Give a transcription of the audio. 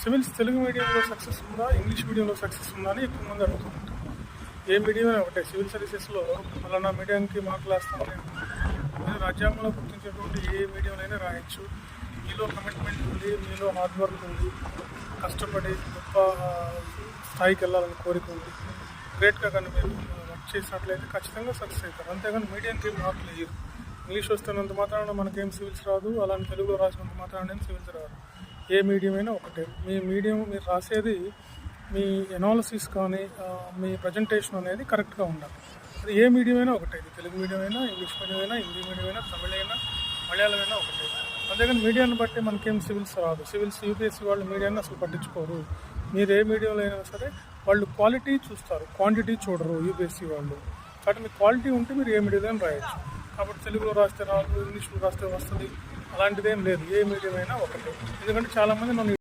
Civils Telugu మీడియంలో success ఉందా, English మీడియంలో సక్సెస్ ఉందా అని ఎక్కువ మంది అడుగుతుంటారు. ఏ మీడియం ఒకటే, సివిల్ సర్వీసెస్లో పలానా మీడియంకి మార్కులు వేస్తాను. మీరు రాజ్యాంగంలో గుర్తించేటువంటి ఏ మీడియంలో రాయొచ్చు. మీలో కమిట్మెంట్ ఉంది, మీలో హార్డ్ వర్క్ ఉంది, కష్టపడి గొప్ప స్థాయికి వెళ్ళాలని కోరిక ఉంది, గ్రేట్గా కానీ మీరు వర్క్ చేసినట్లయితే ఖచ్చితంగా సక్సెస్ అవుతారు. అంతేగాని మీడియంకి మార్కులు వేయరు. ఇంగ్లీష్ వస్తున్నంత మాత్రాన మనకేం సివిల్స్ రాదు, అలానే తెలుగులో రాసినంత మాత్రాన ఏం సివిల్స్ రాదు. ఏ మీడియం అయినా ఒకటే. మీ మీడియం మీరు రాసేది, మీ ఎనాలిసిస్ కానీ మీ ప్రజెంటేషన్ అనేది కరెక్ట్గా ఉండాలి. అది ఏ మీడియం అయినా ఒకటే. ఇది తెలుగు మీడియం అయినా, ఇంగ్లీష్ మీడియం అయినా, హిందీ మీడియం అయినా, తమిళ అయినా, మలయాళం అయినా ఒకటే. అంతేగాని మీడియాన్ని బట్టి మనకేం సివిల్స్ రాదు. సివిల్స్ యూపీఎస్సీ వాళ్ళు మీడియాన్ని అసలు పట్టించుకోరు. మీరు ఏ మీడియంలో అయినా సరే వాళ్ళు క్వాలిటీ చూస్తారు, క్వాంటిటీ చూడరు యూపీఎస్సీ వాళ్ళు. కాబట్టి మీకు క్వాలిటీ ఉంటే మీరు ఏ మీడియంలో రాయొచ్చు. కాబట్టి తెలుగులో రాస్తే రాదు, ఇంగ్లీష్లో రాస్తే వస్తుంది అలాంటిదేం లేదు. ఏ మీడియం అయినా ఒకటే. ఎందుకంటే చాలామంది నన్ను